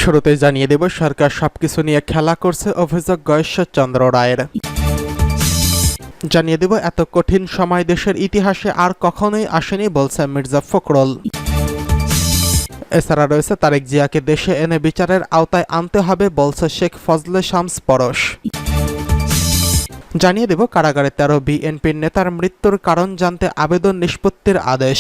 শুরুতেই জানিয়ে দেব, সরকার সবকিছু নিয়ে খেলা করছে, অভিযোগ গয়েশ্বরচন্দ্র রায়ের। জানিয়ে দেব, এত কঠিন সময় দেশের ইতিহাসে আর কখনোই আসেনি বলছে মির্জা ফখরুল। এছাড়া রয়েছে, তারেক জিয়াকে দেশে এনে বিচারের আওতায় আনতে হবে বলছে শেখ ফজলে শামস পরশ। জানিয়ে দেব, কারাগারে 13 বিএনপির নেতার মৃত্যুর কারণ জানতে আবেদন নিষ্পত্তির আদেশ।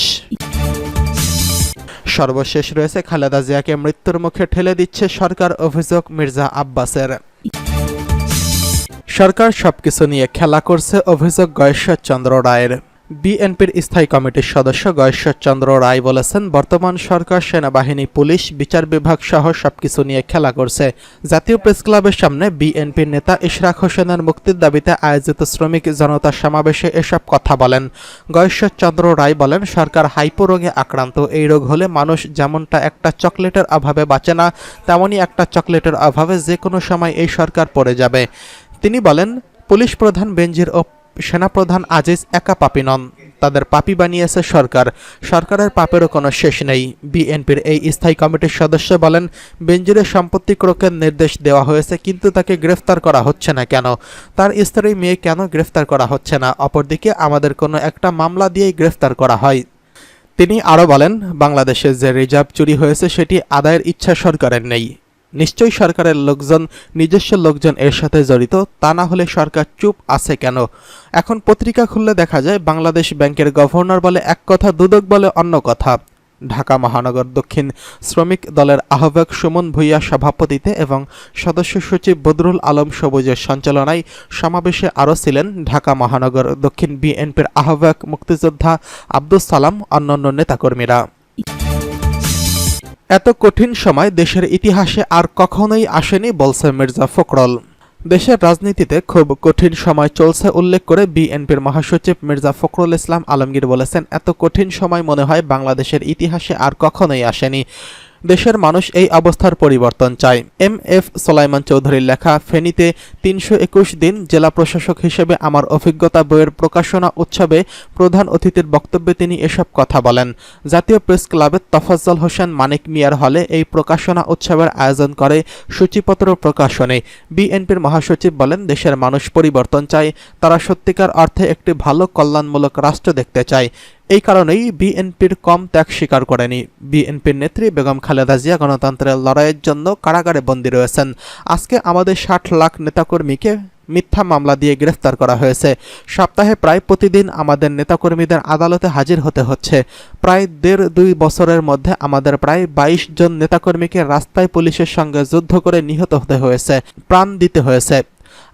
সর্বশেষ রয়েছে, খালেদা জিয়াকে মৃত্যুর মুখে ঠেলে দিচ্ছে সরকার, অভিযোগ মির্জা আব্বাসের। সরকার সবকিছু নিয়ে খেলা করছে, অভিযোগ গয়েশ্বরচন্দ্র রায়ের। বিএনপির স্থায়ী কমিটির সদস্য গয়েশ্বরচন্দ্র রায় বলেছেন, বর্তমান সরকার সেনাবাহিনী, পুলিশ, বিচার বিভাগ সহ সবকিছু নিয়ে খেলা করছে। জাতীয় প্রেস ক্লাবের সামনে বিএনপির নেতা ইশরাক হোসেনের মুক্তির দাবিতে আয়োজিত শ্রমিক জনতা সমাবেশে এসব কথা বলেন। গয়েশ্বরচন্দ্র রায় বলেন, সরকার হাইপো রোগে আক্রান্ত। এই রোগ হলে মানুষ যেমনটা একটা চকলেটের অভাবে বাঁচে না, তেমনই একটা চকলেটের অভাবে যে কোনো সময় এই সরকার পড়ে যাবে। তিনি বলেন, পুলিশ প্রধান বেনজির ও সেনাপ্রধান আজিজ একা পাপী নন, তাদের পাপী বানিয়েছে সরকার। সরকারের পাপেরও কোনো শেষ নেই। বিএনপির এই স্থায়ী কমিটির সদস্য বলেন, বেনজিরের সম্পত্তি ক্রোকের নির্দেশ দেওয়া হয়েছে, কিন্তু তাকে গ্রেফতার করা হচ্ছে না কেন? তার স্ত্রী মেয়ে কেন গ্রেফতার করা হচ্ছে না? অপরদিকে আমাদের কোনো একটা মামলা দিয়েই গ্রেফতার করা হয়। তিনি আরও বলেন, বাংলাদেশে যে রিজার্ভ চুরি হয়েছে সেটি আদায়ের ইচ্ছা সরকারের নেই। নিশ্চয়ই সরকারের লোকজন, নিজস্ব লোকজন এর সাথে জড়িত, তা না হলে সরকার চুপ আছে কেন? এখন পত্রিকা খুললে দেখা যায়, বাংলাদেশ ব্যাংকের গভর্নর বলে এক কথা, দুদক বলে অন্য কথা। ঢাকা মহানগর দক্ষিণ শ্রমিক দলের আহ্বায়ক সুমন ভূঁইয়া সভাপতিতে এবং সদস্য সচিব বদরুল আলম সবুজের সঞ্চালনায় সমাবেশে আরও ছিলেন ঢাকা মহানগর দক্ষিণ বিএনপির আহ্বায়ক মুক্তিযোদ্ধা আব্দুস সালাম, অন্যান্য নেতাকর্মীরা। এত কঠিন সময় দেশের ইতিহাসে আর কখনোই আসেনি বলছে মির্জা ফখরুল। দেশের রাজনীতিতে খুব কঠিন সময় চলছে উল্লেখ করে বিএনপির মহাসচিব মির্জা ফখরুল ইসলাম আলমগীর বলেছেন, এত কঠিন সময় মনে হয় বাংলাদেশের ইতিহাসে আর কখনোই আসেনি। দেশের মানুষ এই অবস্থার পরিবর্তন চায়। এম.এফ. সোলাইমান চৌধুরীর লেখা ফেনীতে 321 দিন জেলা প্রশাসক হিসেবে আমার অভিজ্ঞতা বইয়ের প্রকাশনা উৎসবে প্রধান অতিথির বক্তব্যে তিনি এসব কথা বলেন। জাতীয় প্রেস ক্লাবের তফাজ্জল হোসেন মানিক মিয়ার হলে এই প্রকাশনা উৎসবের আয়োজন করে সূচিপত্র প্রকাশনে। বিএনপির মহাসচিব বলেন, দেশের মানুষ পরিবর্তন চায়, তারা সত্যিকার অর্থে একটি ভালো কল্যাণমূলক রাষ্ট্র দেখতে চায়। এই কারণেই বিএনপির কম ত্যাগ স্বীকার করেনি। বিএনপির নেত্রী বেগম খালেদা জিয়া গণতন্ত্রের লড়াইয়ের জন্য কারাগারে বন্দী রয়েছেন। আজকে আমাদের 60 লাখ নেতাকর্মীকে মিথ্যা মামলা দিয়ে গ্রেফতার করা হয়েছে। সপ্তাহে প্রায় প্রতিদিন আমাদের নেতাকর্মীদের আদালতে হাজির হতে হচ্ছে। প্রায় 1.5-2 বছরের মধ্যে আমাদের প্রায় 22 জন নেতাকর্মীকে রাস্তায় পুলিশের সঙ্গে যুদ্ধ করে নিহত হতে হয়েছে, প্রাণ দিতে হয়েছে।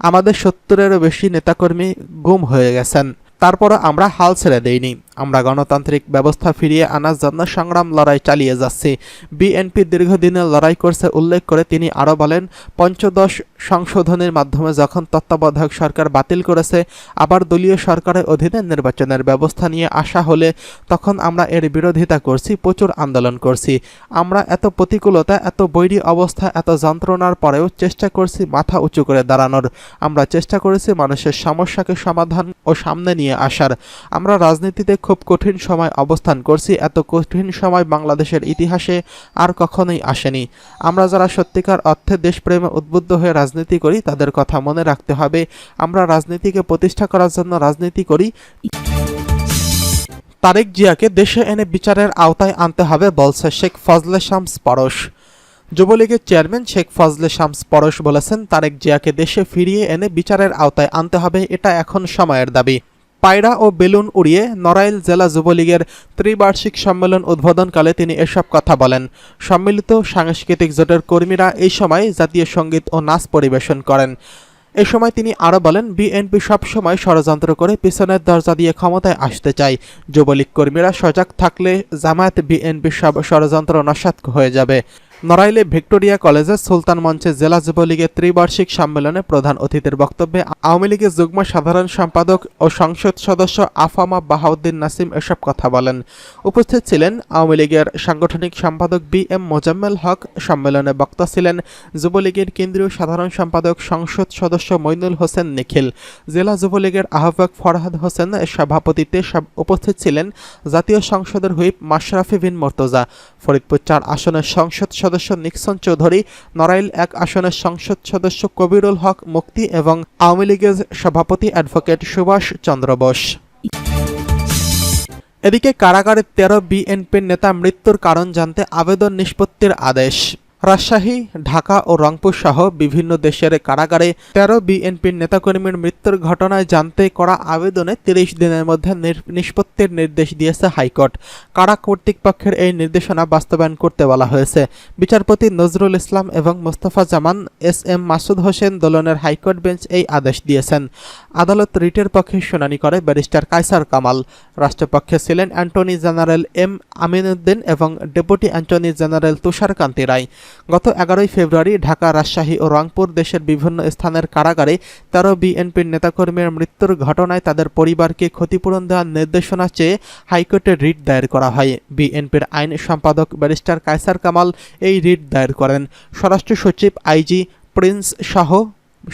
আমাদের 70-এরও বেশি নেতাকর্মী গুম হয়ে গেছেন। তারপরও আমরা হাল ছেড়ে দেইনি। আমরা গণতান্ত্রিক ব্যবস্থা ফিরিয়ে আনার জন্য সংগ্রাম লড়াই চালিয়ে যাচ্ছি। বিএনপি দীর্ঘদিনের লড়াই করছে উল্লেখ করে তিনি আরও বলেন, পঞ্চদশ সংশোধনের মাধ্যমে যখন তত্ত্বাবধায়ক সরকার বাতিল করেছে, আবার দলীয় সরকারের অধীনে নির্বাচনের ব্যবস্থা নিয়ে আসা হলে তখন আমরা এর বিরোধিতা করছি, প্রচুর আন্দোলন করছি। আমরা এত প্রতিকূলতা, এত বৈরী অবস্থা, এত যন্ত্রণার পরেও চেষ্টা করছি মাথা উঁচু করে দাঁড়ানোর। আমরা চেষ্টা করেছি মানুষের সমস্যাকে সমাধান ও সামনে নিয়ে আসার। আমরা রাজনীতিতে খুব কঠিন সময় অবস্থান করছি। এত কঠিন সময় বাংলাদেশের ইতিহাসে আর কখনোই আসেনি। আমরা যারা সত্যিকার অর্থে দেশপ্রেমে উদ্বুদ্ধ হয়ে রাজনীতি করি, তাদের কথা মনে রাখতে হবে। আমরা রাজনীতিকে প্রতিষ্ঠা করার জন্য রাজনীতি করি। তারেক জিয়াকে দেশে এনে বিচারের আওতায় আনতে হবে বলছে শেখ ফজলে শামস পরশ। যুবলীগের চেয়ারম্যান শেখ ফজলে শামস পরশ বলেছেন, তারেক জিয়াকে দেশে ফিরিয়ে এনে বিচারের আওতায় আনতে হবে, এটা এখন সময়ের দাবি। পায়রা ও বেলুন উড়িয়ে নড়াইল জেলা যুবলীগের ত্রিবার্ষিক সম্মেলন উদ্বোধনকালে তিনি এসব কথা বলেন। সম্মিলিত সাংস্কৃতিক জোটের কর্মীরা এই সময় জাতীয় সঙ্গীত ও নাচ পরিবেশন করেন। এ সময় তিনি আরও বলেন, বিএনপি সবসময় ষড়যন্ত্র করে পিছনের দরজা দিয়ে ক্ষমতায় আসতে চায়। যুবলীগ কর্মীরা সজাগ থাকলে জামায়াত বিএনপি সব ষড়যন্ত্র নস্যাৎ হয়ে যাবে। নড়াইলে ভিক্টোরিয়া কলেজের সুলতান মঞ্চে জেলা যুবলীগের ত্রিবার্ষিক সম্মেলনে প্রধান অতিথির বক্তব্যে আওয়ামী লীগের যুগ্ম সাধারণ সম্পাদক ও সংসদ সদস্য আফামা বাহাউদ্দিন নাসিম এসব কথা বলেন। উপস্থিত ছিলেন আওয়ামী লীগের সাংগঠনিক সম্পাদক বি.এম. মোজাম্মেল হক। সম্মেলনে বক্তা ছিলেন যুবলীগের কেন্দ্রীয় সাধারণ সম্পাদক সংসদ সদস্য মইনুল হোসেন নিখিল। জেলা যুবলীগের আহ্বায়ক ফরহাদ হোসেন সভাপতিত্বে উপস্থিত ছিলেন জাতীয় সংসদের হুইপ মাশরাফি বিন মর্তজা। ফরিদপুর 4 আসনের সংসদ সদস্য নিক্সন চৌধুরী, নড়াইল 1 আসনের সংসদ সদস্য কবিরুল হক মুক্তি এবং আওয়ামী লীগের সভাপতি অ্যাডভোকেট সুভাষ চন্দ্র বোস। এদিকে কারাগারে 13 বিএনপির নেতা মৃত্যুর কারণ জানতে আবেদন নিষ্পত্তির আদেশ। রাজশাহী, ঢাকা ও রংপুর সহ বিভিন্ন দেশের কারাগারে 13 বিএনপির নেতাকর্মীর মৃত্যুর ঘটনায় জানতে করা আবেদনে 30 দিনের মধ্যে নিষ্পত্তির নির্দেশ দিয়েছে হাইকোর্ট। কারা কর্তৃপক্ষের এই নির্দেশনা বাস্তবায়ন করতে বলা হয়েছে। বিচারপতি নজরুল ইসলাম এবং মোস্তফা জামান, SM মাসুদ হোসেন দোলনের হাইকোর্ট বেঞ্চ এই আদেশ দিয়েছেন। আদালত রিটের পক্ষে শুনানি করে ব্যারিস্টার কায়সার কামাল। রাষ্ট্রপক্ষে ছিলেন অ্যাটর্নি জেনারেল M আমিনউদ্দিন এবং ডেপুটি অ্যাটর্নি জেনারেল তুষারকান্তি রায়। গত 11 ফেব্রুয়ারি ঢাকা, রাজশাহী ও রংপুর দেশের বিভিন্ন স্থানের কারাগারে 13 বিএনপির নেতাকর্মীর মৃত্যুর ঘটনায় তাদের পরিবারকে ক্ষতিপূরণ দেওয়ার নির্দেশনা চেয়ে হাইকোর্টে রিট দায়ের করা হয়। বিএনপির আইন সম্পাদক ব্যারিস্টার কায়সার কামাল এই রিট দায়ের করেন। স্বরাষ্ট্র সচিব, IG প্রিন্স সহ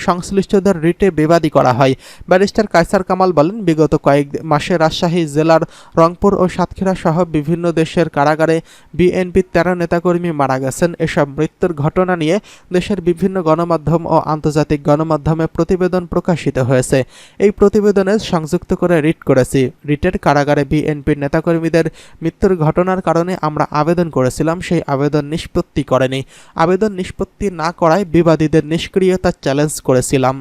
সংশ্লিষ্টদের রিটে বিবাদী করা হয়। ব্যারিস্টার কায়সার কামাল বলেন, বিগত কয়েক মাসে রাজশাহী জেলার রংপুর ও সাতক্ষীরা সহ বিভিন্ন দেশের কারাগারে বিএনপির 13 নেতাকর্মী মারা গেছেন। এসব মৃত্যুর ঘটনা নিয়ে দেশের বিভিন্ন গণমাধ্যম ও আন্তর্জাতিক গণমাধ্যমে প্রতিবেদন প্রকাশিত হয়েছে। এই প্রতিবেদনে সংযুক্ত করে রিট করেছি। রিটের কারাগারে বিএনপির নেতাকর্মীদের মৃত্যুর ঘটনার কারণে আমরা আবেদন করেছিলাম, সেই আবেদন নিষ্পত্তি করেনি। আবেদন নিষ্পত্তি না করায় বিবাদীদের নিষ্ক্রিয়তা চ্যালেঞ্জ করেছিলাম।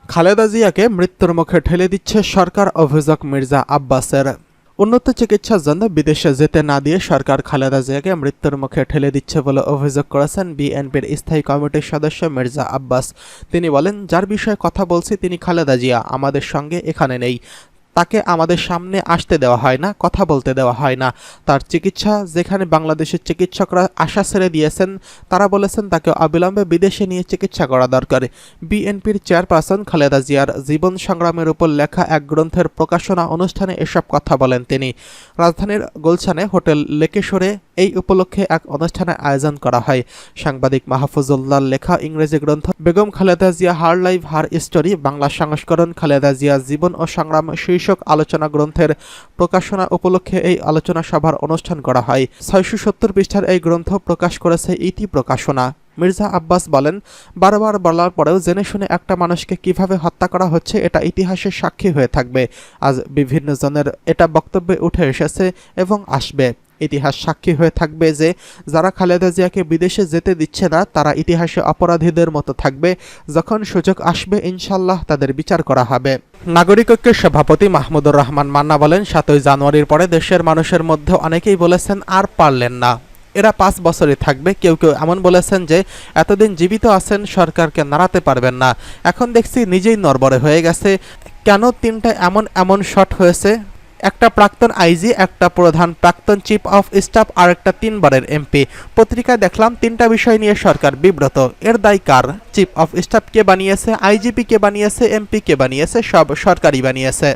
খালেদা জিয়াকে মৃত্যুর মুখে ঠেলে দিচ্ছে সরকার, অভিযোগ মির্জা আব্বাসের। উন্নত চিকিৎসার জন্য বিদেশে যেতে না দিয়ে সরকার খালেদা জিয়াকে মৃত্যুর মুখে ঠেলে দিচ্ছে বলে অভিযোগ করেছেন বিএনপির স্থায়ী কমিটির সদস্য মির্জা আব্বাস। তিনি বলেন, যার বিষয়ে কথা বলছি তিনি খালেদা জিয়া, আমাদের সঙ্গে এখানে নেই। তাকে আমাদের সামনে আসতে দেওয়া হয় না, কথা বলতে দেওয়া হয় না। তার চিকিৎসা যেখানে বাংলাদেশের চিকিৎসকরা আশা ছেড়ে দিয়েছেন, তারা বলেছেন তাকে অবিলম্বে বিদেশে নিয়ে চিকিৎসা করা দরকার। বিএনপির চেয়ারপারসন খালেদা জিয়ার জীবন সংগ্রামের উপর লেখা এক গ্রন্থের প্রকাশনা অনুষ্ঠানে এসব কথা বলেন তিনি। রাজধানীর গুলশানে হোটেল লেকেশরে এই উপলক্ষে এক অনুষ্ঠানের আয়োজন করা হয়। সাংবাদিক মাহফুজুল্লাহর লেখা ইংরেজি গ্রন্থ Begum Khaleda Zia her life her story, Bangla সংস্করণ খালেদা জিয়া জীবন ও সংগ্রাম শীর্ষক আলোচনা গ্রন্থের প্রকাশনা উপলক্ষে এই আলোচনা সভার অনুষ্ঠান করা হয়। 670 পৃষ্ঠার এই গ্রন্থ প্রকাশ করেছে ইতি প্রকাশনা। মির্জা আব্বাস বলেন, বারবার বলার পরেও জেনে শুনে একটা মানুষকে কিভাবে হত্যা করা হচ্ছে এটা ইতিহাসের সাক্ষী হয়ে থাকবে। আজ বিভিন্ন জনের এটা বক্তব্যে উঠে এসেছে এবং আসবে। ইতিহাস সাক্ষী হয়ে থাকবে যে যারা খালেদা জিয়াকে বিদেশে যেতে দিচ্ছে না তারা ইতিহাসে অপরাধীদের মতো থাকবে। যখন সুযোগ আসবে ইনশাল্লাহ তাদের বিচার করা হবে। নাগরিক ঐক্যের সভাপতি মাহমুদুর রহমান মান্না বলেন, 7ই জানুয়ারির পরে দেশের মানুষের মধ্যে অনেকেই বলেছেন আর পারলেন না, এরা 5 বছরই থাকবে। কেউ কেউ এমন বলেছেন যে এতদিন জীবিত আছেন, সরকারকে নাড়াতে পারবেন না। এখন দেখছি নিজেই নড়বড়ে হয়ে গেছে। কেন 3টা এমন শট হয়েছে? একটা প্রাক্তন IG, একটা প্রধান প্রাক্তন চিফ অফ স্টাফ আর একটা 3 বারের MP। পত্রিকায় দেখলাম 3টা বিষয় নিয়ে সরকার বিব্রত। এর দায় কার? চিফ অফ স্টাফ কে বানিয়েছে, IGP কে বানিয়েছে, MP কে বানিয়েছে? সব সরকারই বানিয়েছে।